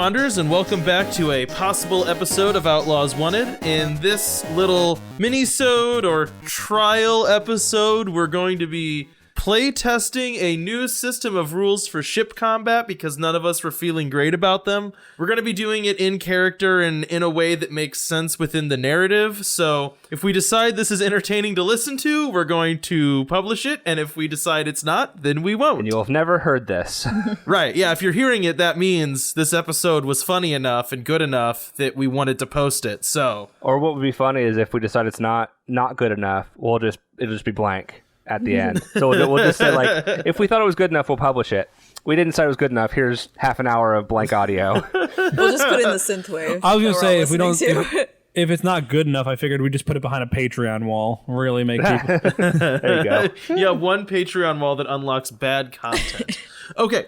Ponders, and welcome back to a possible episode of Outlaws Wanted. In this little mini-sode or trial episode, we're going to be play testing a new system of rules for ship combat because none of us were feeling great about them. We're going to be doing it in character and in a way that makes sense within the narrative. So if we decide this is entertaining to listen to, we're going to publish it. And if we decide it's not, then we won't. And you'll have never heard this. Right. Yeah. If you're hearing it, that means this episode was funny enough and good enough that we wanted to post it. So, or what would be funny is if we decide it's not good enough, it'll just be blank at the end. So we'll just say, like, if we thought it was good enough, we'll publish it. We didn't say it was good enough. Here's half an hour of blank audio. We'll just put in the synthwave. I was gonna say if it's not good enough, I figured we'd just put it behind a Patreon wall. Really make people. There you go. Yeah, one Patreon wall that unlocks bad content. Okay.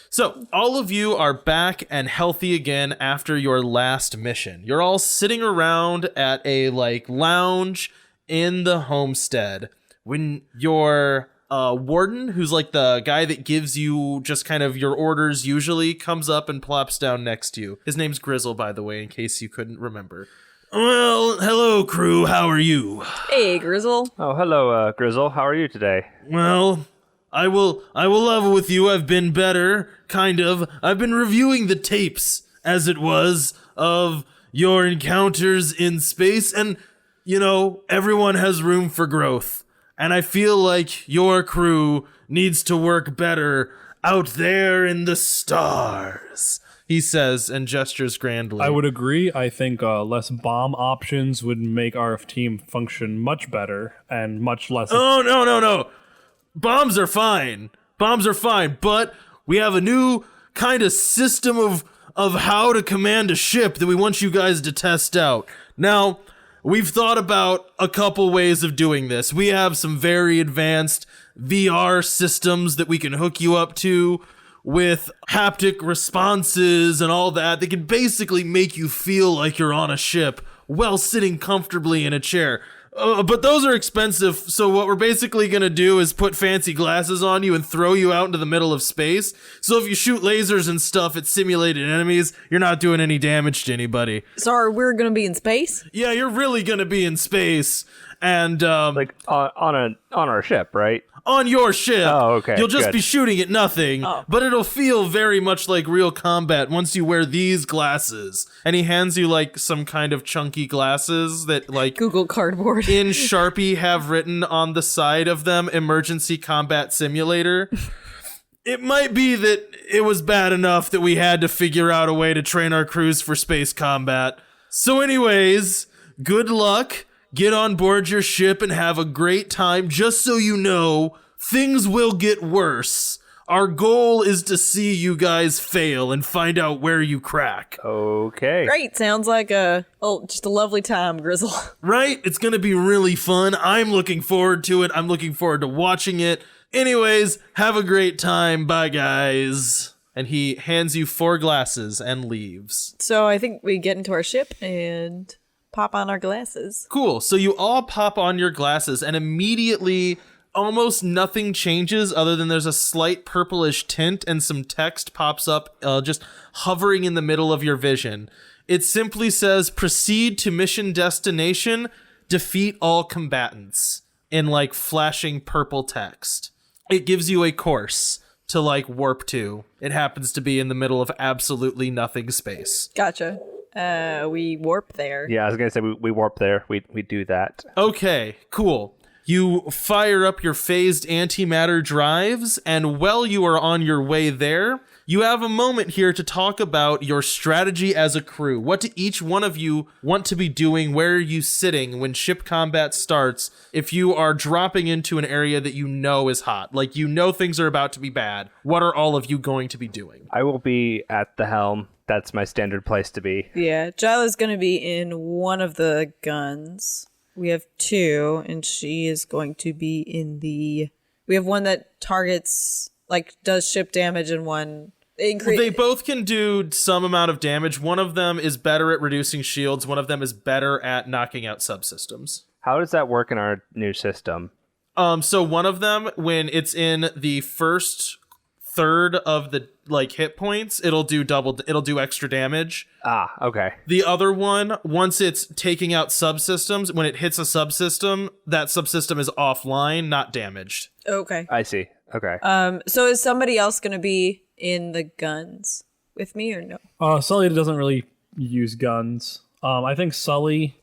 So, all of you are back and healthy again after your last mission. You're all sitting around at a lounge in the homestead. When your warden, who's like the guy that gives you just kind of your orders usually, comes up and plops down next to you. His name's Grizzle, by the way, in case you couldn't remember. Well, hello, crew. How are you? Hey, Grizzle. Oh, hello, Grizzle. How are you today? Well, I will level with you. I've been better, kind of. I've been reviewing the tapes, as it was, of your encounters in space, and, you know, everyone has room for growth. And I feel like your crew needs to work better out there in the stars, he says and gestures grandly. I would agree. I think less bomb options would make our team function much better and much less... Oh, no. Bombs are fine. But we have a new kind of system of how to command a ship that we want you guys to test out. Now, we've thought about a couple ways of doing this. We have some very advanced VR systems that we can hook you up to with haptic responses and all that. They can basically make you feel like you're on a ship while sitting comfortably in a chair. But those are expensive, so what we're basically going to do is put fancy glasses on you and throw you out into the middle of space. So if you shoot lasers and stuff at simulated enemies, you're not doing any damage to anybody. Sorry, we're going to be in space? Yeah, you're really going to be in space. And like on our ship, right? On your ship. Oh, okay. You'll just good. be shooting at nothing, but it'll feel very much like real combat once you wear these glasses. And he hands you like some kind of chunky glasses that like Google Cardboard in Sharpie have written on the side of them Emergency Combat Simulator. It might be that it was bad enough that we had to figure out a way to train our crews for space combat. So anyways, good luck. Get on board your ship and have a great time. Just so you know, things will get worse. Our goal is to see you guys fail and find out where you crack. Okay. Great. Sounds like just a lovely time, Grizzle. Right? It's going to be really fun. I'm looking forward to it. I'm looking forward to watching it. Anyways, have a great time. Bye, guys. And he hands you 4 glasses and leaves. So I think we get into our ship and pop on our glasses. Cool. So you all pop on your glasses and immediately almost nothing changes other than there's a slight purplish tint and some text pops up just hovering in the middle of your vision. It simply says, proceed to mission destination, defeat all combatants, in like flashing purple text. It gives you a course to like warp to. It happens to be in the middle of absolutely nothing space. Gotcha. We warp there. Yeah, I was gonna say we warp there. We do that. Okay, cool. You fire up your phased antimatter drives, and while you are on your way there, you have a moment here to talk about your strategy as a crew. What do each one of you want to be doing? Where are you sitting when ship combat starts? If you are dropping into an area that you know is hot, like you know things are about to be bad, what are all of you going to be doing? I will be at the helm. That's my standard place to be. Yeah, Jyla's going to be in one of the guns. We have 2, and she is going to be in the... We have one that targets, like, does ship damage, and one... They both can do some amount of damage. One of them is better at reducing shields. One of them is better at knocking out subsystems. How does that work in our new system? So one of them, when it's in the first third of the like hit points, it'll do extra damage. Ah, okay. The other one, once it's taking out subsystems, when it hits a subsystem, that subsystem is offline, not damaged. Okay. I see. Okay. So is somebody else going to be in the guns with me or no? Sully doesn't really use guns. I think Sully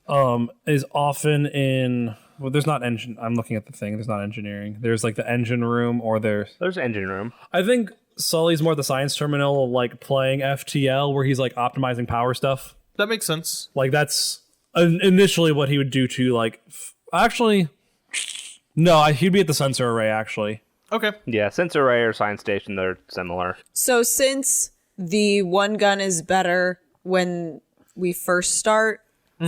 is often in. Well, there's not engine. I'm looking at the thing. There's not engineering. There's like the engine room, or there's engine room. I think Sully's more the science terminal, like playing FTL, where he's like optimizing power stuff. That makes sense. Like that's initially what he would do to like. Actually, no, he'd be at the sensor array. Actually, Okay. Yeah, sensor array or science station, they're similar. So since the one gun is better when we first start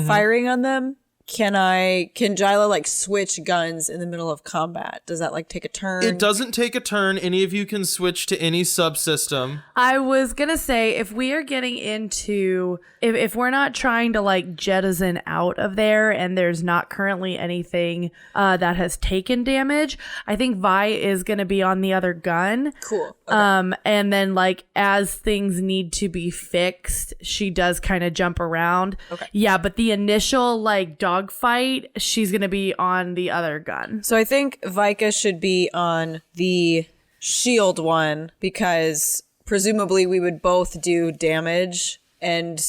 firing on them, can Jyla like switch guns in the middle of combat? Does that like take a turn? It doesn't take a turn. Any of you can switch to any subsystem. I was gonna say, if we are getting into, if we're not trying to like jettison out of there and there's not currently anything that has taken damage, I think Vi is gonna be on the other gun. Cool. Okay. And then like as things need to be fixed, she does kind of jump around. Okay. Yeah, but the initial like dogfight, she's gonna be on the other gun. So I think Vika should be on the shield one because presumably we would both do damage, and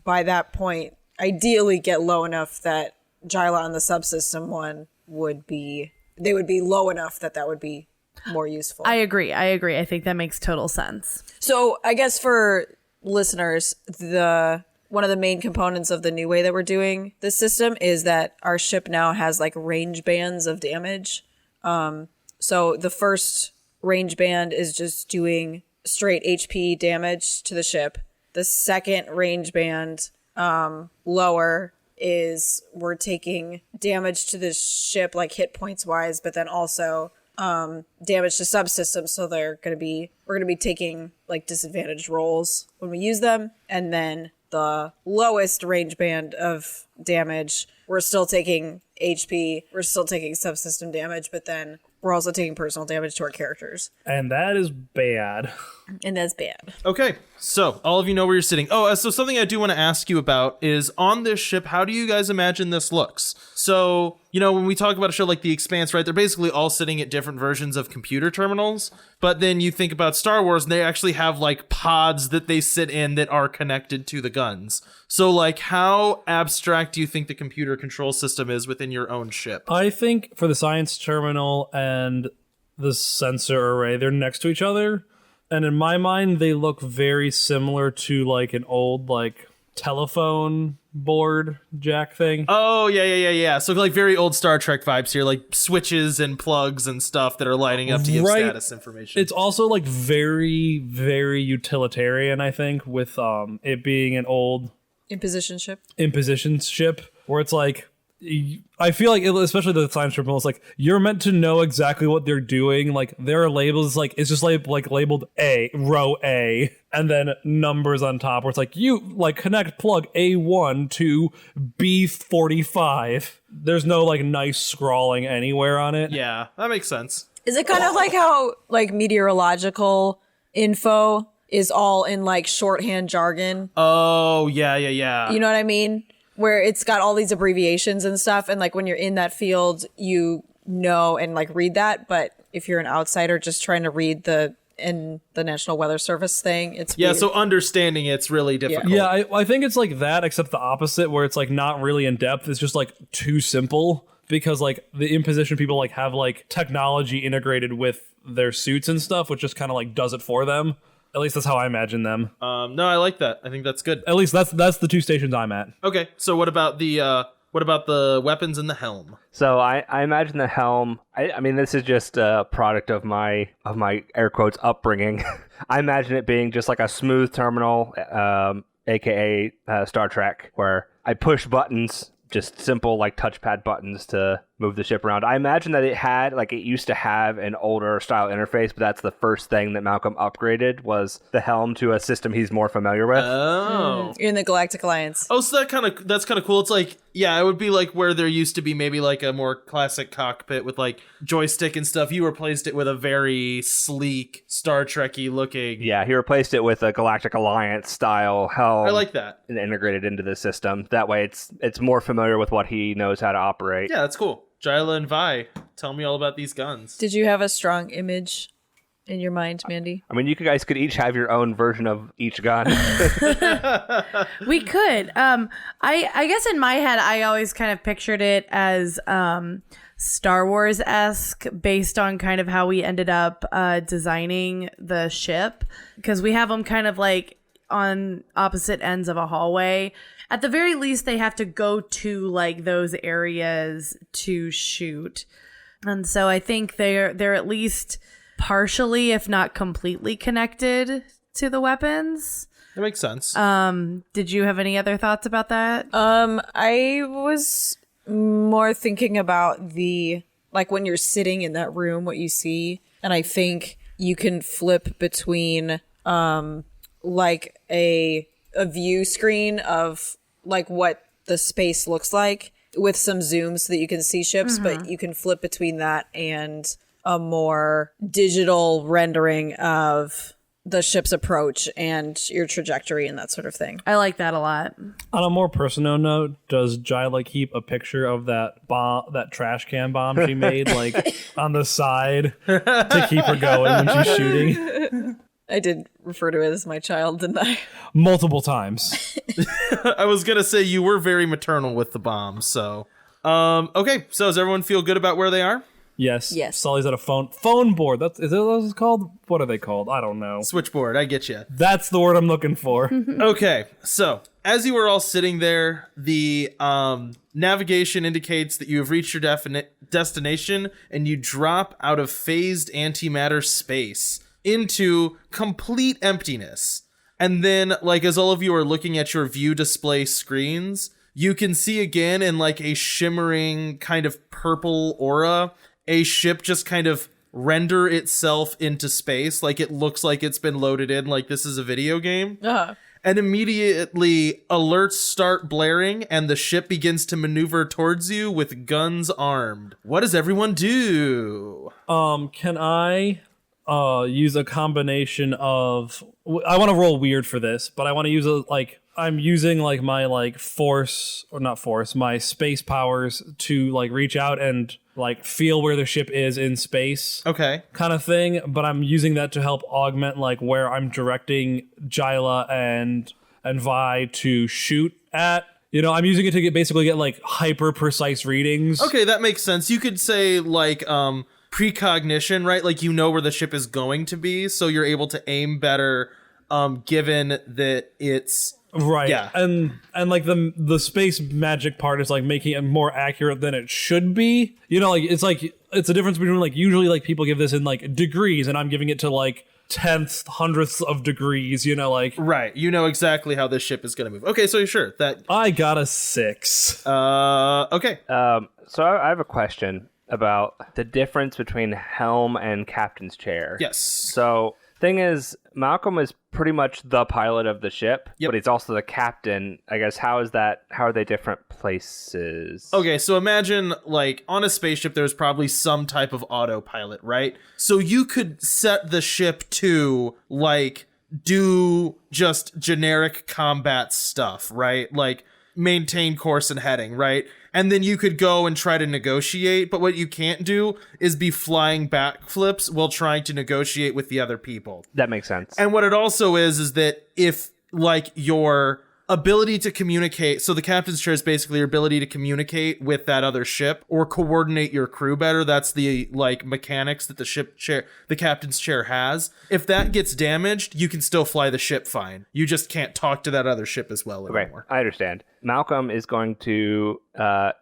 by that point, ideally get low enough that Jyla on the subsystem one would be low enough that would be more useful. I agree. I think that makes total sense. So I guess for listeners, one of the main components of the new way that we're doing this system is that our ship now has like range bands of damage. So the first range band is just doing straight HP damage to the ship. The second range band, lower, is we're taking damage to the ship, like hit points wise, but then also damage to subsystems. So we're gonna be taking like disadvantaged rolls when we use them, and then the lowest range band of damage, we're still taking HP, we're still taking subsystem damage, but then we're also taking personal damage to our characters. and that is bad. And that's bad. Okay, so all of you know where you're sitting. Oh, so something I do want to ask you about is on this ship, how do you guys imagine this looks? So, when we talk about a show like The Expanse, right, they're basically all sitting at different versions of computer terminals. But then you think about Star Wars, and they actually have like pods that they sit in that are connected to the guns. So, like, how abstract do you think the computer control system is within your own ship? I think for the science terminal and the sensor array, they're next to each other. And in my mind, they look very similar to like an old like telephone board jack thing. Oh, yeah. So like very old Star Trek vibes here, like switches and plugs and stuff that are lighting up to give status information. It's also like very, very utilitarian, I think, with it being an old Imposition ship. where it's like, I feel like, especially the science terminal, it's like you're meant to know exactly what they're doing. Like there are labels, like it's just like labeled A, row A, and then numbers on top where it's like you like connect plug A1 to B45. There's no like nice scrawling anywhere on it. Yeah, that makes sense. Is it kind of like how like meteorological info is all in like shorthand jargon? Oh, yeah. You know what I mean? Where it's got all these abbreviations and stuff, and like when you're in that field, you know and like read that. But if you're an outsider just trying to read the National Weather Service thing, it's weird. So understanding it's really difficult. Yeah, I think it's like that, except the opposite, where it's like not really in depth. It's just like too simple because like the imposition people like have like technology integrated with their suits and stuff, which just kind of like does it for them. At least that's how I imagine them. No, I like that. I think that's good. At least that's the two stations I'm at. Okay, so what about the weapons and the helm? So I imagine the helm. I mean, this is just a product of my air quotes upbringing. I imagine it being just like a smooth terminal, aka Star Trek, where I push buttons, just simple like touchpad buttons to move the ship around. I imagine that it used to have an older style interface, but that's the first thing that Malcolm upgraded was the helm to a system he's more familiar with. Oh. In the Galactic Alliance. Oh, so that's kind of cool. It's like, yeah, it would be like where there used to be maybe like a more classic cockpit with like joystick and stuff. You replaced it with a very sleek Star Trek-y looking. Yeah, he replaced it with a Galactic Alliance style helm. I like that. And integrated into the system. That way it's more familiar with what he knows how to operate. Yeah, that's cool. Jyla and Vi, tell me all about these guns. Did you have a strong image in your mind, Mandy? I mean, you guys could each have your own version of each gun. We could. I guess in my head, I always kind of pictured it as Star Wars-esque based on kind of how we ended up designing the ship. Because we have them kind of like on opposite ends of a hallway. At the very least, they have to go to like those areas to shoot. And so I think they're at least partially, if not completely, connected to the weapons. That makes sense. Did you have any other thoughts about that? I was more thinking about the, like when you're sitting in that room, what you see. And I think you can flip between like a view screen of like what the space looks like with some zooms so that you can see ships, but you can flip between that and a more digital rendering of the ship's approach and your trajectory and that sort of thing. I like that a lot. On a more personal note, does Jyla keep a picture of that trash can bomb she made, like on the side to keep her going when she's shooting? I did refer to it as my child, didn't I? Multiple times. I was going to say you were very maternal with the bombs, so. Okay, so does everyone feel good about where they are? Yes. Sully's at a phone board. Is that what it's called? What are they called? I don't know. Switchboard, I get you. That's the word I'm looking for. Okay, so as you are all sitting there, the navigation indicates that you have reached your destination and you drop out of phased antimatter space into complete emptiness. And then, like, as all of you are looking at your view display screens, you can see again in like a shimmering kind of purple aura, a ship just kind of render itself into space. Like it looks like it's been loaded in, like this is a video game. And immediately alerts start blaring and the ship begins to maneuver towards you with guns armed. What does everyone do? Can I use a combination of, I want to roll weird for this, but I want to use I'm using like my like my space powers to like reach out and like feel where the ship is in space. Okay. Kind of thing, but I'm using that to help augment like where I'm directing Jyla and Vi to shoot at. You know, I'm using it to basically get like hyper precise readings. Okay, that makes sense. You could say like precognition, right? Like you know where the ship is going to be, so you're able to aim better given that it's right. Yeah. And like the space magic part is like making it more accurate than it should be. You know, like it's a difference between like usually like people give this in like degrees and I'm giving it to like tenths, hundredths of degrees, you know, like right. You know exactly how this ship is gonna move. Okay, so you're sure that I got a 6. Okay. So I have a question about the difference between helm and captain's chair. Yes. So thing is, Malcolm is pretty much the pilot of the ship, but he's also the captain. I guess how are they different places? Okay, so imagine like on a spaceship there's probably some type of autopilot, right? So you could set the ship to like do just generic combat stuff, right? Like maintain course and heading, right? And then you could go and try to negotiate, but what you can't do is be flying backflips while trying to negotiate with the other people. That makes sense. And what it also is that if like your ability to communicate, so the captain's chair is basically your ability to communicate with that other ship or coordinate your crew better. That's the like mechanics that the captain's chair has. If that gets damaged, you can still fly the ship fine. You just can't talk to that other ship as well anymore. I understand. Malcolm is going to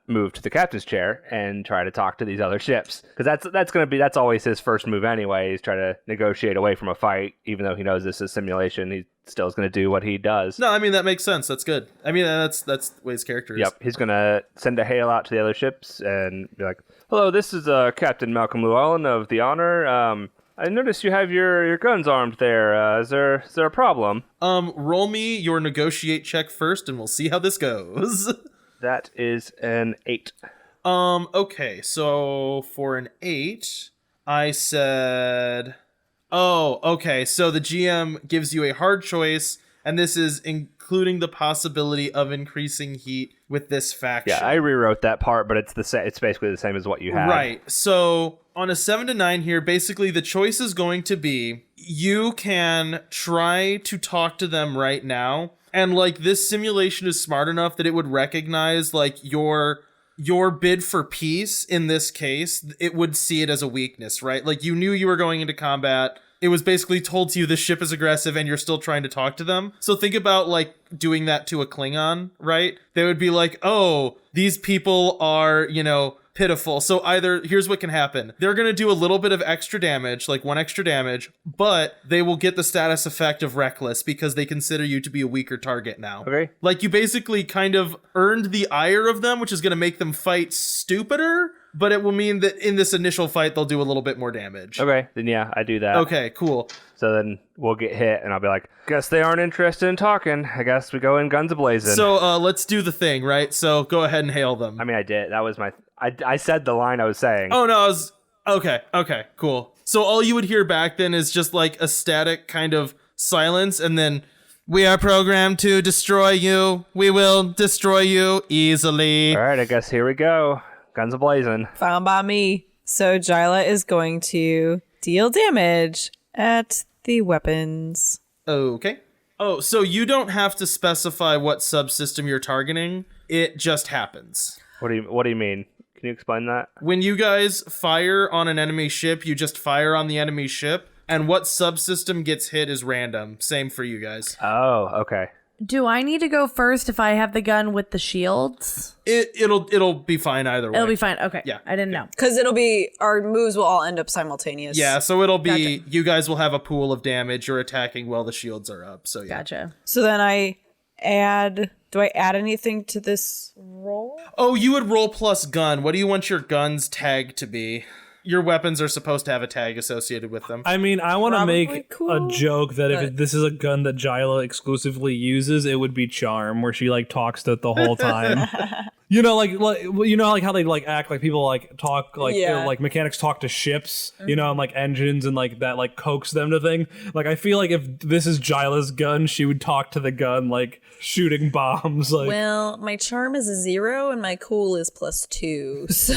move to the captain's chair and try to talk to these other ships, because that's always his first move anyway. He's trying to negotiate away from a fight, even though he knows this is simulation. He's still is going to do what he does. No, I mean, that makes sense. That's good. I mean, that's the way his character is. Yep, he's going to send a hail out to the other ships and be like, hello, this is Captain Malcolm Llewellyn of the Honor. I noticed you have your guns armed there. Is there a problem? Roll me your negotiate check first, and we'll see how this goes. That is an 8. Okay, so for an 8, I said... Oh, okay, so the GM gives you a hard choice, and this is including the possibility of increasing heat with this faction. Yeah, I rewrote that part, but it's it's basically the same as what you had. Right, so on a 7 to 9 here, basically the choice is going to be, you can try to talk to them right now, and like this simulation is smart enough that it would recognize like your bid for peace in this case, it would see it as a weakness, right? Like you knew you were going into combat. It was basically told to you the ship is aggressive and you're still trying to talk to them. So think about like doing that to a Klingon, right? They would be like, oh, these people are, pitiful. So either, here's what can happen. They're going to do a little bit of extra damage, like 1 extra damage, but they will get the status effect of reckless because they consider you to be a weaker target now. Okay. Like you basically kind of earned the ire of them, which is going to make them fight stupider, but it will mean that in this initial fight, they'll do a little bit more damage. Okay, then yeah, I do that. Okay, cool. So then we'll get hit, and I'll be like, guess they aren't interested in talking. I guess we go in guns a-blazing. So let's do the thing, right? So go ahead and hail them. I mean, I did. That was my... I said the line I was saying. Oh, no, I was... Okay, cool. So all you would hear back then is just like a static kind of silence, and then... We are programmed to destroy you. We will destroy you easily. All right, I guess here we go. Guns a-blazing. Found by me. So Jyla is going to deal damage at the weapons. Okay. Oh, so you don't have to specify what subsystem you're targeting. It just happens. What do you mean? Can you explain that? When you guys fire on an enemy ship, you just fire on the enemy ship, and what subsystem gets hit is random. Same for you guys. Oh, okay. Do I need to go first if I have the gun with the shields? It'll be fine either way. It'll be fine. Okay. Yeah. I didn't know. Because our moves will all end up simultaneous. Yeah, so it'll be, you guys will have a pool of damage. You're attacking while the shields are up. So yeah. Gotcha. So then do I add anything to this roll? Oh, you would roll plus gun. What do you want your gun's tag to be? Your weapons are supposed to have a tag associated with them. I mean, I want to Probably make cool, a joke that if but- this is a gun that Jyla exclusively uses, it would be Charm, where she like talks to it the whole time. Like how they like act like people like talk like Yeah. like mechanics talk to ships, and like engines and like that like coax them to thing. Like I feel like if this is Jyla's gun, she would talk to the gun like shooting bombs. Like Well, my charm is a 0 and my cool is +2. So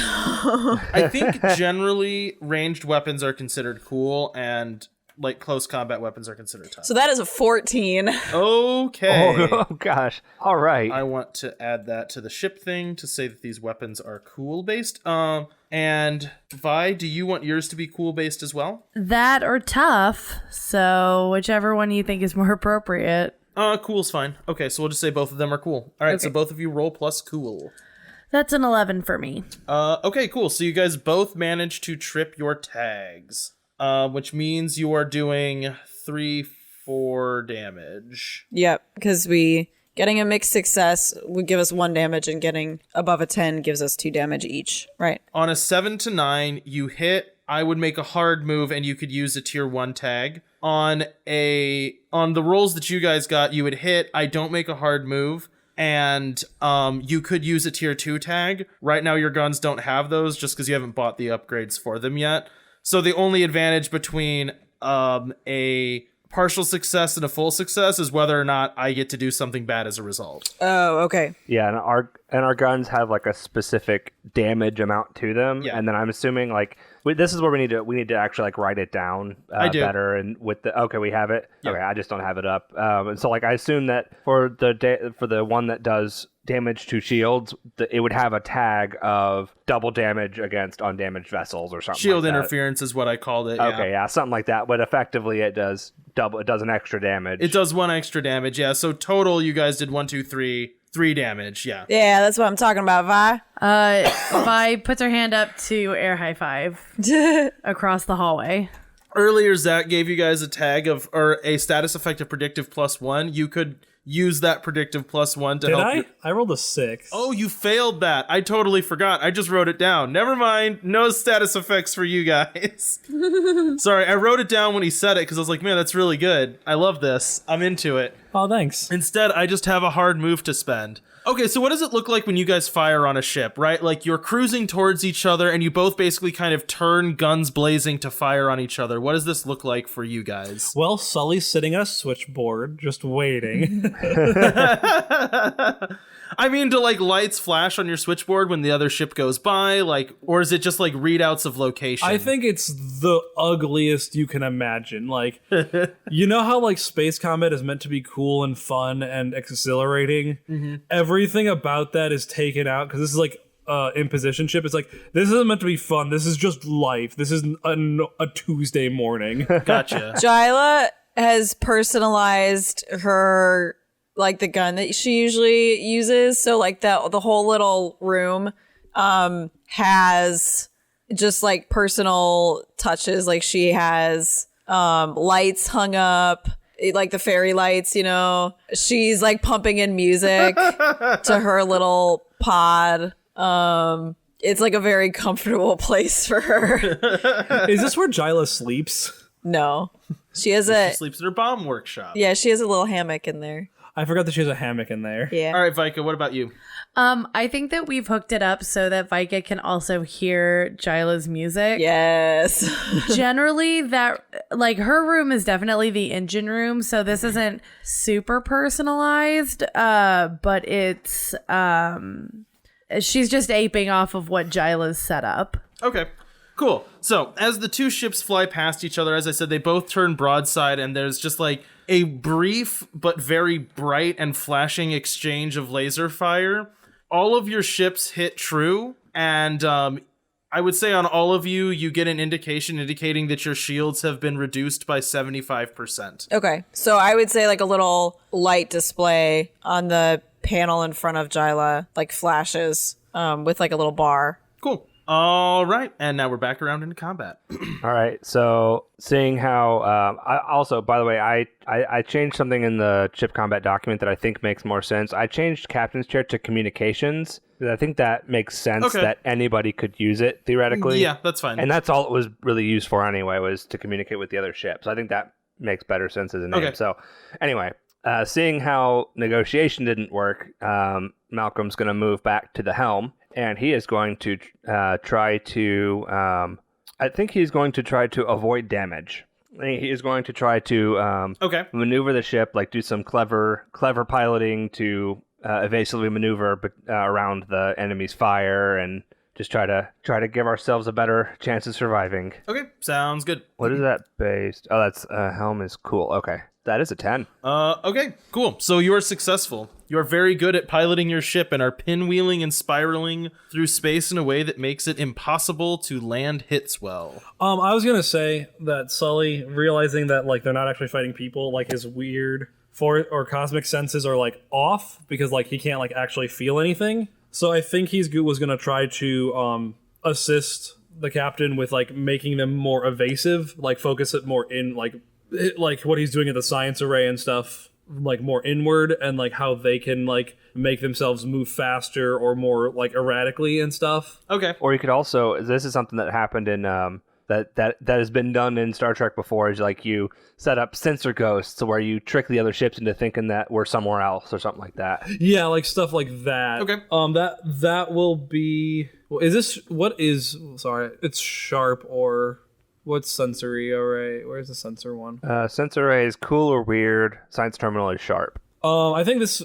I think generally ranged weapons are considered cool and like close combat weapons are considered tough. So that is a 14. Okay. Oh gosh. All right. I want to add that to the ship thing to say that these weapons are cool based. And Vi, do you want yours to be cool based as well? That or tough. So whichever one you think is more appropriate. Cool's fine. Okay, so we'll just say both of them are cool. All right, so both of you roll plus cool. That's an 11 for me. Okay, cool. So you guys both managed to trip your tags, which means you are doing 3-4 damage. Yep, because getting a mixed success would give us 1 damage, and getting above a 10 gives us 2 damage each, right? On a 7 to 9, you hit. I would make a hard move, and you could use a tier 1 tag. On the rolls that you guys got, you would hit. I don't make a hard move. And you could use a tier 2 tag. Right now your guns don't have those just because you haven't bought the upgrades for them yet. So the only advantage between a partial success and a full success is whether or not I get to do something bad as a result. Oh, okay. Yeah, and our guns have like a specific damage amount to them, Yeah. and then I'm assuming like this is where we need to actually like write it down I do. better. And with the we have it. Yeah. Okay, I just don't have it up. And so like I assume that for the one that does damage to shields, it would have a tag of double damage against undamaged vessels or something. Shield like that. interference is what I called it. Okay, yeah, something like that. But effectively, it does an extra damage. It does 1 extra damage, yeah. So total, you guys did 1, 2, 3 damage, yeah. Yeah, that's what I'm talking about, Vi. Vi puts her hand up to air high five across the hallway. earlier Zach gave you guys a tag of, or a status effect of predictive +1. You could use that predictive +1 to Did help I? you. I rolled a 6. Oh, you failed that. I totally forgot. I just wrote it down. Never mind. No status effects for you guys. Sorry, I wrote it down when he said it because I was like, man, that's really good. I love this. I'm into it. Oh, thanks. Instead, I just have a hard move to spend. Okay, so what does it look like when you guys fire on a ship, right? Like, you're cruising towards each other, and you both basically kind of turn guns blazing to fire on each other. What does this look like for you guys? Well, Sully's sitting at a switchboard, just waiting. I mean, do, like, lights flash on your switchboard when the other ship goes by? Like, or is it just, like, readouts of location? I think it's the ugliest you can imagine. Like, you know how, like, space combat is meant to be cool and fun and exhilarating? Mm-hmm. Everything about that is taken out, because this is, like, imposition ship. It's like, this isn't meant to be fun. This is just life. This is a Tuesday morning. Gotcha. Jyla has personalized her, like, the gun that she usually uses. So, like, the whole little room has just, like, personal touches. Like, she has lights hung up, like the fairy lights, you know. She's, like, pumping in music to her little pod. It's, like, a very comfortable place for her. Is this where Jyla sleeps? No. She has She sleeps in her bomb workshop. Yeah, she has a little hammock in there. I forgot that she has a hammock in there. Yeah. All right, Vika, what about you? I think that we've hooked it up so that Vika can also hear Jyla's music. Yes. Generally, that, like, her room is definitely the engine room, so this isn't super personalized, but it's she's just aping off of what Jyla's set up. Okay, cool. So, as the two ships fly past each other, as I said, they both turn broadside, and there's just, like, a brief but very bright and flashing exchange of laser fire. All of your ships hit true, and I would say on all of you, you get an indication indicating that your shields have been reduced by 75%. Okay. So I would say, like, a little light display on the panel in front of Jyla, like, flashes with, like, a little bar. Cool. All right, and now we're back around into combat. All right, so seeing how I also, by the way, I changed something in the ship combat document that I think makes more sense. I changed captain's chair to communications because I think that makes sense that anybody could use it theoretically. Yeah, that's fine. And that's all it was really used for anyway, was to communicate with the other ships. I think that makes better sense as a name. Okay. So anyway, seeing how negotiation didn't work, Malcolm's going to move back to the helm. And he is going to try to, I think he's going to try to avoid damage. He is going to try to maneuver the ship, like do some clever piloting to evasively maneuver around the enemy's fire and just try to give ourselves a better chance of surviving. Okay, sounds good. What is that based? Oh, that's helm is cool. Okay. That is a 10. Okay, cool. So you are successful. You are very good at piloting your ship and are pinwheeling and spiraling through space in a way that makes it impossible to land hits well. I was gonna say that Sully, realizing that, like, they're not actually fighting people, like, his weird or cosmic senses are, like, off because, like, he can't, like, actually feel anything. So I think was gonna try to assist the captain with, like, making them more evasive, like, focus it more in, like what he's doing at the science array and stuff, like, more inward, and, like, how they can, like, make themselves move faster or more, like, erratically and stuff. Okay. Or you could also, this is something that happened in that has been done in Star Trek before, is like you set up sensor ghosts where you trick the other ships into thinking that we're somewhere else or something like that. Yeah, like stuff like that. Okay. That will be, it's sharp, or what's sensory array? Where's the sensor one? Sensor array is cool or weird. Science terminal is sharp. I think this,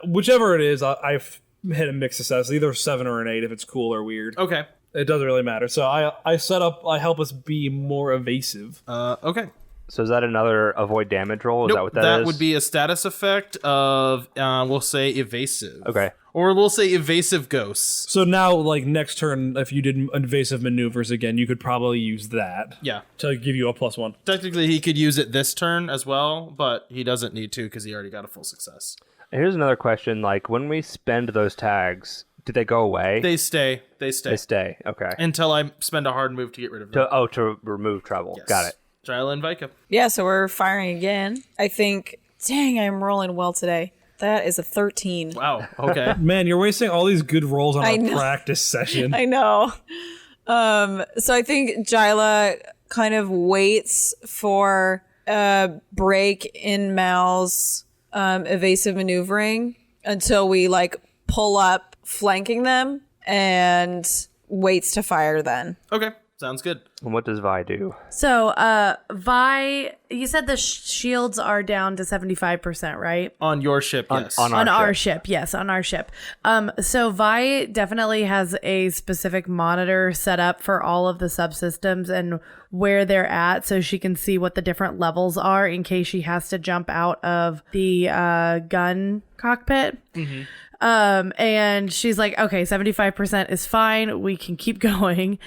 whichever it is, I've hit a mixed success, either 7 or an 8 if it's cool or weird. Okay. It doesn't really matter. So I help us be more evasive. Okay. So is that another avoid damage roll? Is Nope, that what that is? That would be a status effect of, we'll say, evasive. Okay. Or we'll say evasive ghosts. So now, like, next turn, if you did invasive maneuvers again, you could probably use that. Yeah. To give you a +1. Technically, he could use it this turn as well, but he doesn't need to because he already got a full success. Here's another question. Like, when we spend those tags, do they go away? They stay. They They stay. Okay. Until I spend a hard move to get rid of them. To remove trouble. Yes. Got it. Jyla and Vika. Yeah, so we're firing again. I think, dang, I'm rolling well today. That is a 13. Wow. Okay. Man, you're wasting all these good rolls on I a know. practice session. I know. So I think Jyla kind of waits for a break in Mal's evasive maneuvering until we like pull up flanking them and waits to fire then. Okay. Sounds good. And what does Vi do? So, Vi, you said the shields are down to 75%, right? On your ship, yes. on On our our ship. ship, yes, on our ship. So Vi definitely has a specific monitor set up for all of the subsystems and where they're at, so she can see what the different levels are in case she has to jump out of the gun cockpit. And she's like, okay, 75% is fine. We can keep going.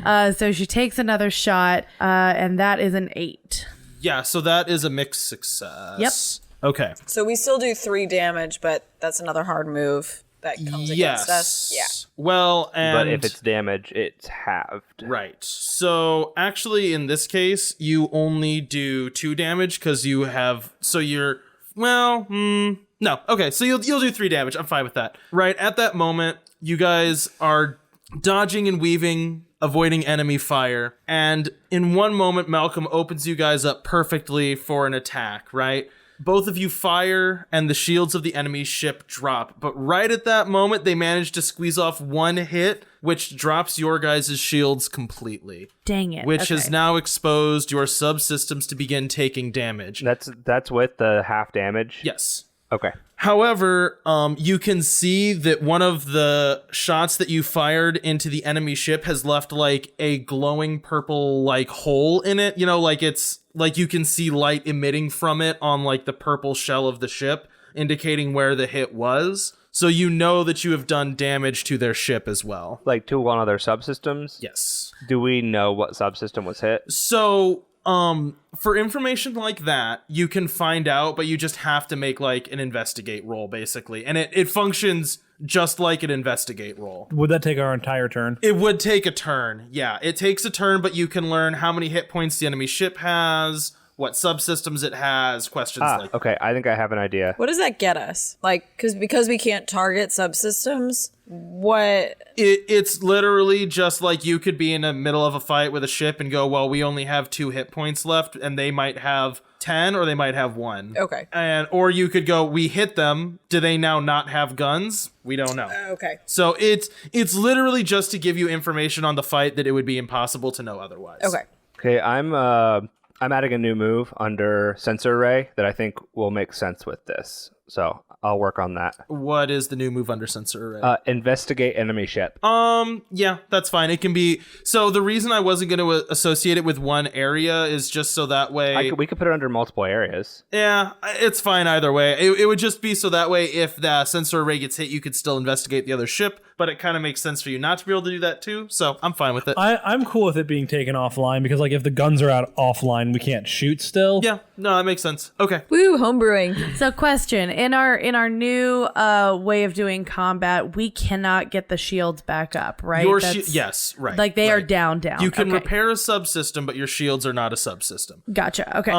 So she takes another shot, and that is an 8. Yeah, so that is a mixed success. Yep. Okay. So we still do 3 damage, but that's another hard move that comes against us. Yeah. Well, and But if it's damage, it's halved. right. So actually, in this case, you only do 2 damage because you have. So you're no. Okay, so you'll do 3 damage. I'm fine with that. Right at that moment, you guys are dodging and weaving, avoiding enemy fire, and in one moment, Malcolm opens you guys up perfectly for an attack. Right. Both of you fire, and the shields of the enemy ship drop. But right at that moment, they manage to squeeze off 1 hit, which drops your guys' shields completely. Dang it. Which Okay. has now exposed your subsystems to begin taking damage. That's with the half damage? Yes. Okay. However, you can see that one of the shots that you fired into the enemy ship has left like a glowing purple like hole in it. You know, like it's like you can see light emitting from it on like the purple shell of the ship, indicating where the hit was. So you know that you have done damage to their ship as well. Like to one of their subsystems? Yes. Do we know what subsystem was hit? So, for information like that, you can find out, but you just have to make like an investigate roll, basically. And it functions just like an investigate roll. Would that take our entire turn? It would take a turn. Yeah, it takes a turn, but you can learn how many hit points the enemy ship has, what subsystems it has, questions like that. Okay, I think I have an idea. What does that get us? Like, because we can't target subsystems, what? It's literally just like you could be in the middle of a fight with a ship and go, well, we only have 2 hit points left, and they might have 10 or they might have 1. Okay. Or you could go, we hit them. Do they now not have guns? We don't know. Okay. So it's literally just to give you information on the fight that it would be impossible to know otherwise. Okay. Okay, I'm adding a new move under sensor array that I think will make sense with this. So I'll work on that. What is the new move under sensor array? Investigate enemy ship. Yeah, that's fine. It can be. So the reason I wasn't going to associate it with one area is just so that way. We could put it under multiple areas. Yeah, it's fine either way. It would just be so that way if the sensor array gets hit, you could still investigate the other ship, but it kind of makes sense for you not to be able to do that too, so I'm fine with it. I'm cool with it being taken offline because, like, if the guns are out offline, we can't shoot still. Yeah, no, that makes sense. Okay. Woo, homebrewing. So question, in our new way of doing combat, we cannot get the shields back up, right? Yes, right. Like they are right. down. You can Okay. repair a subsystem, but your shields are not a subsystem. Gotcha. Okay.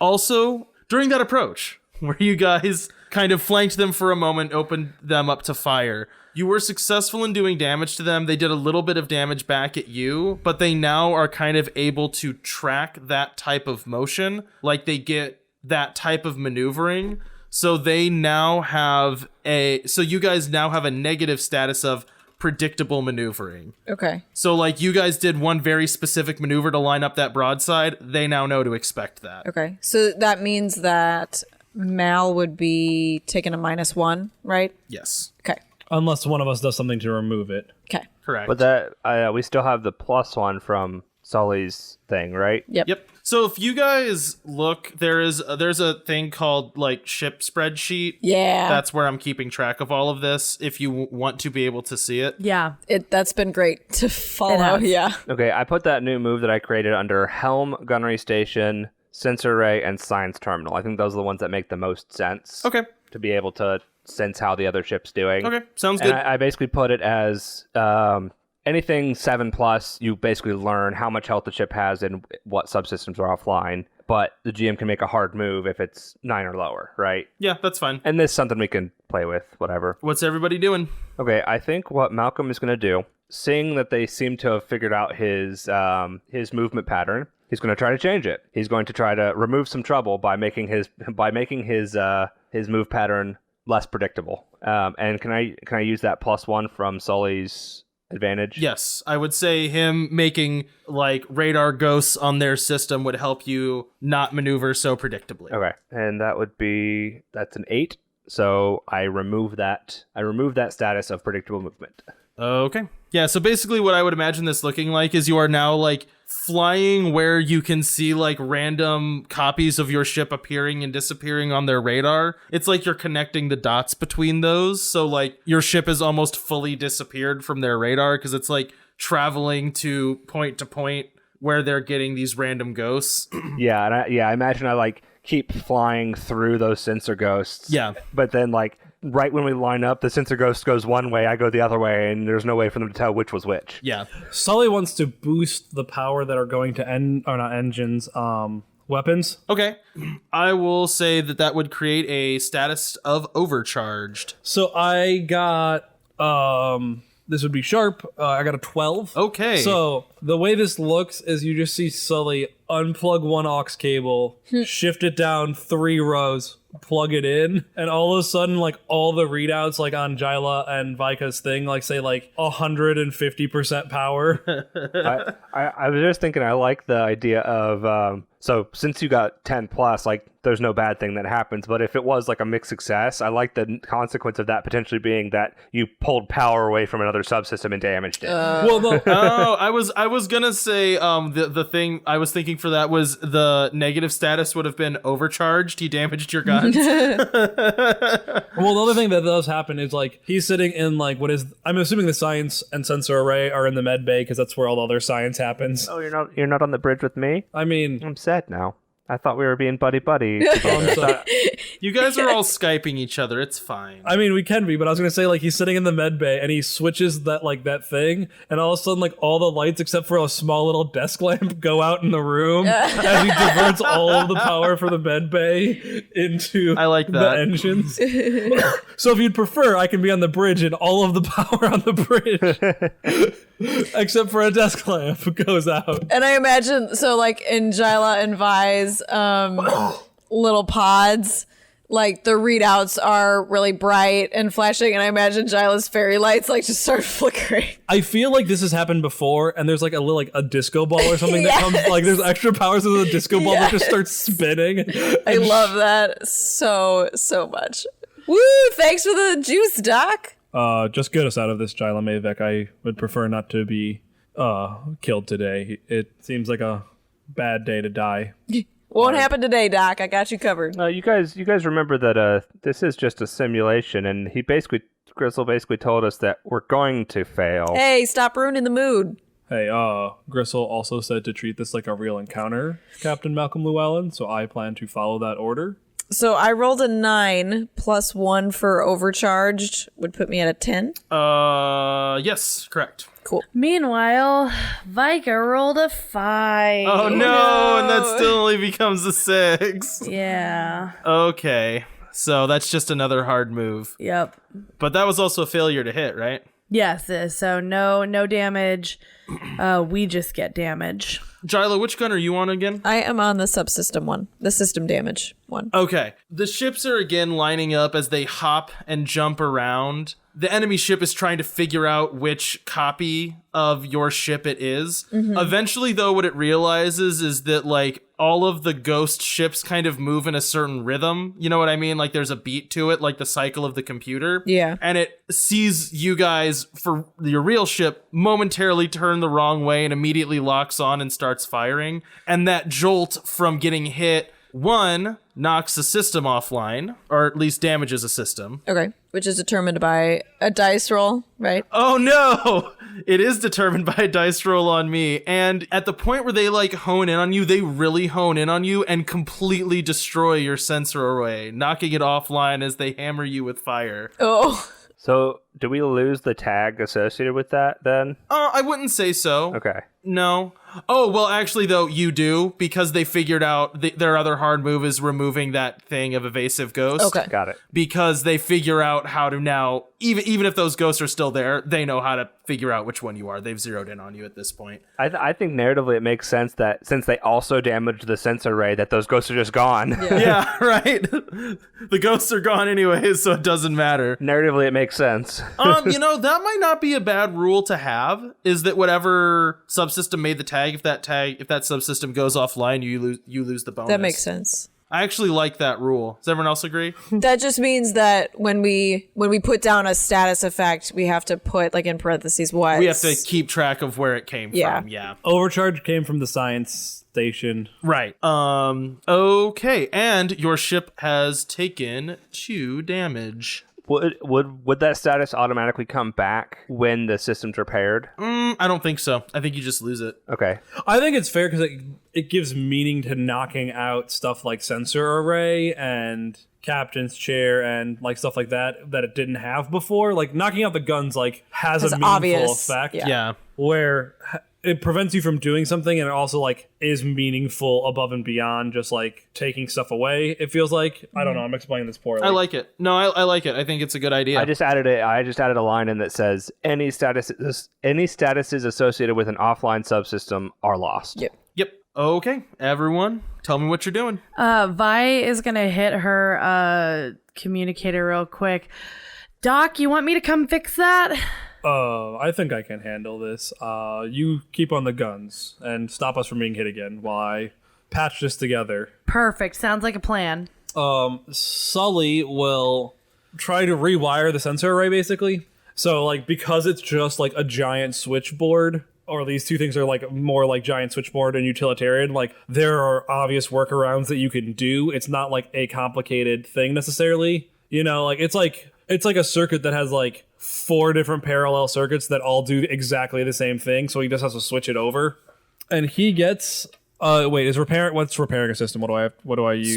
Also, during that approach, where you guys kind of flanked them for a moment, opened them up to fire, you were successful in doing damage to them. They did a little bit of damage back at you, but they now are kind of able to track that type of motion, like they get that type of maneuvering. So they now have you guys now have a negative status of predictable maneuvering. Okay. So like you guys did one very specific maneuver to line up that broadside, they now know to expect that. Okay. So that means that Mal would be taking a -1, right? Yes. Okay. Unless one of us does something to remove it. Okay. Correct. But that we still have the +1 from Sully's thing, right? Yep. So if you guys look, there's a thing called like ship spreadsheet. Yeah. That's where I'm keeping track of all of this if you want to be able to see it. yeah. That's been great to follow. has. Yeah. Okay, I put that new move that I created under Helm, Gunnery Station, Sensor Array, and Science Terminal. I think those are the ones that make the most sense. Okay. To be able to sense how the other ship's doing. Okay. Sounds And good. I basically put it as anything 7+, you basically learn how much health the ship has and what subsystems are offline. But the GM can make a hard move if it's 9 or lower, right? Yeah, that's fine. And this is something we can play with, whatever. What's everybody doing? Okay, I think what Malcolm is going to do, seeing that they seem to have figured out his movement pattern, he's going to try to change it. He's going to try to remove some trouble by making his move pattern less predictable. And can I use that +1 from Sully's advantage? Yes, I would say him making like radar ghosts on their system would help you not maneuver so predictably. Okay, and that's an 8. So I remove that status of predictable movement. Okay. Yeah, so basically what I would imagine this looking like is you are now like flying where you can see like random copies of your ship appearing and disappearing on their radar. It's like you're connecting the dots between those. So like your ship is almost fully disappeared from their radar because it's like traveling to point where they're getting these random ghosts. Yeah, and I imagine I like keep flying through those sensor ghosts. Yeah. But then like right when we line up, the sensor ghost goes one way, I go the other way, and there's no way for them to tell which was which. Yeah. Sully wants to boost the power that are going to weapons. Okay. I will say that would create a status of overcharged. So I got this would be sharp. I got a 12. Okay. So the way this looks is you just see Sully unplug one aux cable, shift it down 3 rows, plug it in, and all of a sudden, like all the readouts, like on Jyla and Vika's thing, like say like 150% power. I was just thinking, I like the idea of so since you got 10+, like there's no bad thing that happens. But if it was like a mixed success, I like the consequence of that potentially being that you pulled power away from another subsystem and damaged it. Well, no. Oh, I was gonna say the thing I was thinking for that was the negative status would have been overcharged. He damaged your guns. Well, the other thing that does happen is like he's sitting in like I'm assuming the science and sensor array are in the med bay because that's where all the other science happens. Oh, you're not on the bridge with me? I mean, I'm sad now. I thought we were being buddy-buddy. You guys are all Skyping each other. It's fine. I mean, we can be, but I was gonna say like he's sitting in the med bay and he switches that thing, and all of a sudden like all the lights except for a small little desk lamp go out in the room as he diverts all of the power for the med bay into I like the that. engines. So if you'd prefer, I can be on the bridge and all of the power on the bridge, except for a desk lamp, goes out. And I imagine, so like in Jyla and Vi's little pods, like the readouts are really bright and flashing, and I imagine Jyla's fairy lights like just start flickering. I feel like this has happened before, and there's like a little like a disco ball or something that comes, like there's extra powers of the disco ball that just starts spinning. I love that so much. Woo! Thanks for the juice, Doc. Just get us out of this, Jyla Mavek. I would prefer not to be killed today. It seems like a bad day to die. Won't happen today, Doc. I got you covered. You guys remember that this is just a simulation, and Gristle basically told us that we're going to fail. Hey, stop ruining the mood. Hey, Gristle also said to treat this like a real encounter, Captain Malcolm Llewellyn, so I plan to follow that order. So I rolled a 9 plus 1 for overcharged would put me at a 10. Yes, correct. Cool. Meanwhile, Vika rolled a 5. Oh no, and that still only becomes a 6. Yeah. Okay, so that's just another hard move. Yep. But that was also a failure to hit, right? Yes. So no damage. We just get damage. Jyla, which gun are you on again? I am on the subsystem one, the system damage one. Okay. The ships are again lining up as they hop and jump around. The enemy ship is trying to figure out which copy of your ship it is. Mm-hmm. Eventually, though, what it realizes is that, like, all of the ghost ships kind of move in a certain rhythm. You know what I mean? Like, there's a beat to it, like the cycle of the computer. Yeah. And it sees you guys, for your real ship, momentarily turn the wrong way and immediately locks on and starts firing. And that jolt from getting hit, one, knocks the system offline, or at least damages a system. Okay. Which is determined by a dice roll, right? Oh no! It is determined by a dice roll on me. And at the point where they like hone in on you, they really hone in on you and completely destroy your sensor array, knocking it offline as they hammer you with fire. Oh. So, do we lose the tag associated with that then? I wouldn't say so. Okay. No. Oh, well, actually, though, you do, because they figured out their other hard move is removing that thing of evasive ghost. Okay. Got it. Because they figure out how to now, even if those ghosts are still there, they know how to figure out which one you are. They've zeroed in on you at this point. I think narratively it makes sense that since they also damaged the sensor array, that those ghosts are just gone. Yeah, right. The ghosts are gone anyways, so it doesn't matter. Narratively, it makes sense. That might not be a bad rule to have, is that whatever subsystem made the tag, if that subsystem goes offline, you lose the bonus. That makes sense. I actually like that rule. Does everyone else agree? That just means that when we put down a status effect, we have to put like in parentheses what. We have to keep track of where it came from. Yeah. Overcharge came from the science station. Right. Okay, and your ship has taken 2 damage. Would that status automatically come back when the system's repaired? I don't think so. I think you just lose it. Okay. I think it's fair because it gives meaning to knocking out stuff like sensor array and captain's chair and like stuff like that it didn't have before. Like knocking out the guns like has a meaningful obvious effect. Yeah. Where it prevents you from doing something, and it also like is meaningful above and beyond just like taking stuff away. It feels like I don't know. I'm explaining this poorly. I like it. No, I like it. I think it's a good idea. I just added a line in that says any statuses associated with an offline subsystem are lost. Yep. Yep. Okay, everyone, tell me what you're doing. Vi is gonna hit her communicator real quick. Doc, you want me to come fix that? I think I can handle this. You keep on the guns and stop us from being hit again while I patch this together. Perfect. Sounds like a plan. Sully will try to rewire the sensor array, basically. So, like, because it's just, like, a giant switchboard, or these two things are, like, more like giant switchboard and utilitarian, like, there are obvious workarounds that you can do. It's not, like, a complicated thing, necessarily. You know, like, it's like a circuit that has, like, 4 different parallel circuits that all do exactly the same thing, so he just has to switch it over. And he gets what's repairing a system? What do I use?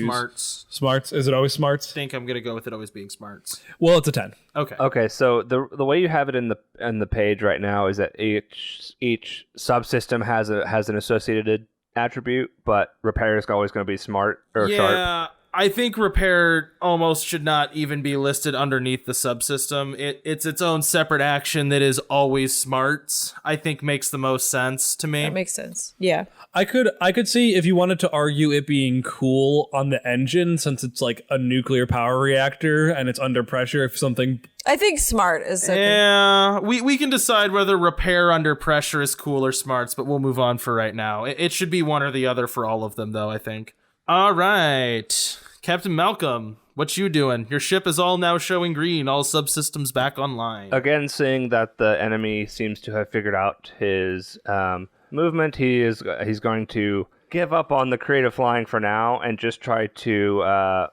Smarts. Is it always smarts? I think I'm gonna go with it always being smarts. Well, it's a 10. Okay, so the way you have it in the page right now is that each subsystem has an associated attribute, but repair is always going to be smart or sharp. Yeah, I think repair almost should not even be listed underneath the subsystem. It's its own separate action that is always smarts. I think makes the most sense to me. That makes sense. Yeah. I could see if you wanted to argue it being cool on the engine, since it's like a nuclear power reactor and it's under pressure. If something, I think smart is. Yeah, we can decide whether repair under pressure is cool or smarts, but we'll move on for right now. It should be one or the other for all of them, though, I think. All right. Captain Malcolm, what you doing? Your ship is all now showing green, all subsystems back online. Again, seeing that the enemy seems to have figured out his movement, he's going to give up on the creative flying for now and just try to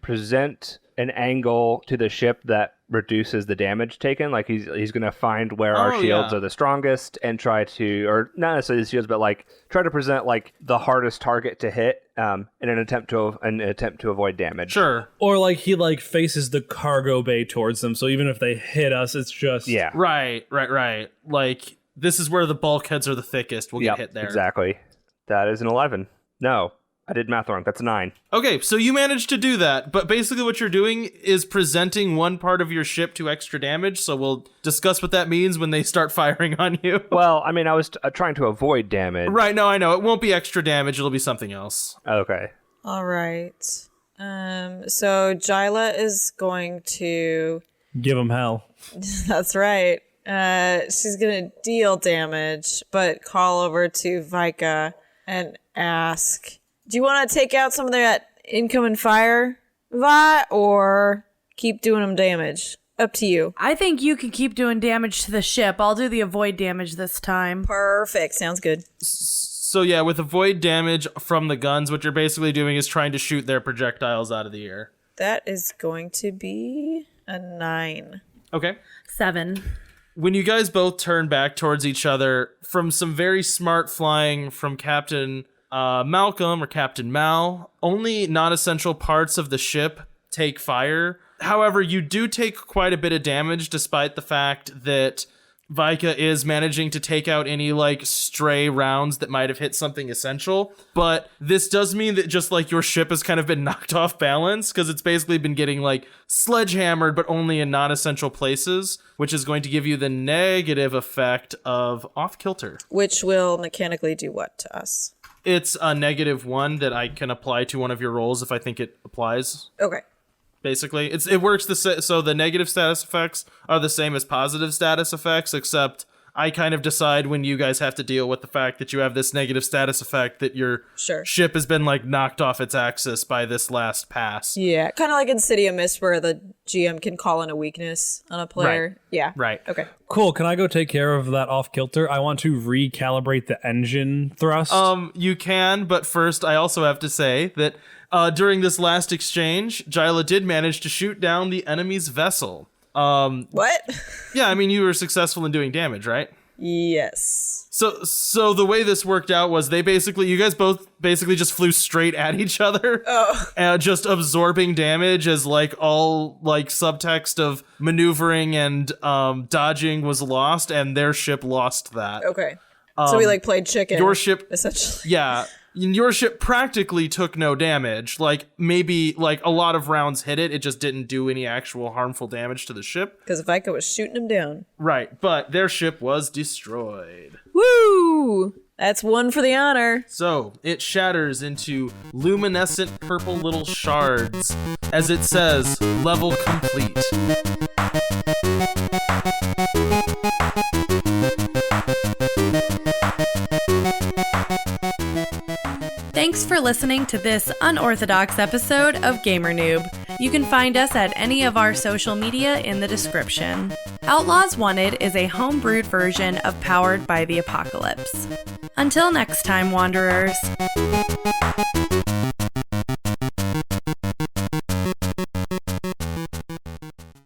present an angle to the ship that reduces the damage taken. Like he's going to find where our shields are the strongest and try to, or not necessarily the shields, but like try to present like the hardest target to hit in an attempt to avoid damage. Sure. or like he like faces the cargo bay towards them, so even if they hit us, it's just Right. Like this is where the bulkheads are the thickest. We'll get hit there. Exactly. That is an 11. No, I did math wrong. That's a 9. Okay, so you managed to do that, but basically what you're doing is presenting one part of your ship to extra damage, so we'll discuss what that means when they start firing on you. Well, I mean, I was trying to avoid damage. Right, no, I know. It won't be extra damage, it'll be something else. Okay. All right. So Jyla is going to. give them hell. That's right. She's gonna deal damage, but call over to Vika and ask, do you want to take out some of that incoming fire, Vi, or keep doing them damage? Up to you. I think you can keep doing damage to the ship. I'll do the avoid damage this time. Perfect. Sounds good. So yeah, with avoid damage from the guns, what you're basically doing is trying to shoot their projectiles out of the air. That is going to be a 9. Okay. 7. When you guys both turn back towards each other, from some very smart flying from Captain Malcolm or Captain Mal, only non-essential parts of the ship take fire. However, you do take quite a bit of damage despite the fact that Vika is managing to take out any like stray rounds that might have hit something essential. But this does mean that just like your ship has kind of been knocked off balance because it's basically been getting like sledgehammered, but only in non-essential places, which is going to give you the negative effect of off kilter. Which will mechanically do what to us? It's a -1 that I can apply to one of your rolls if I think it applies. Okay. Basically, it works so the negative status effects are the same as positive status effects, except I kind of decide when you guys have to deal with the fact that you have this negative status effect that your ship has been like knocked off its axis by this last pass. Yeah, kind of like in City of Mist where the GM can call in a weakness on a player. Right. Yeah. Right. Okay. Cool. Can I go take care of that off kilter? I want to recalibrate the engine thrust. You can, but first I also have to say that during this last exchange, Jyla did manage to shoot down the enemy's vessel. What? Yeah, I mean, you were successful in doing damage, right? Yes. So the way this worked out was you guys both basically just flew straight at each other. Just absorbing damage as like all like subtext of maneuvering and dodging was lost, and their ship lost that. Okay. So we like played chicken. Your ship, essentially. Yeah. Your ship practically took no damage. Like, maybe, like, a lot of rounds hit it. It just didn't do any actual harmful damage to the ship. Because Vika was shooting him down. Right, but their ship was destroyed. Woo! That's one for the honor. So, it shatters into luminescent purple little shards. As it says, level complete. Thanks for listening to this unorthodox episode of Gamer Noob. You can find us at any of our social media in the description. Outlaws Wanted is a home-brewed version of Powered by the Apocalypse. Until next time, Wanderers.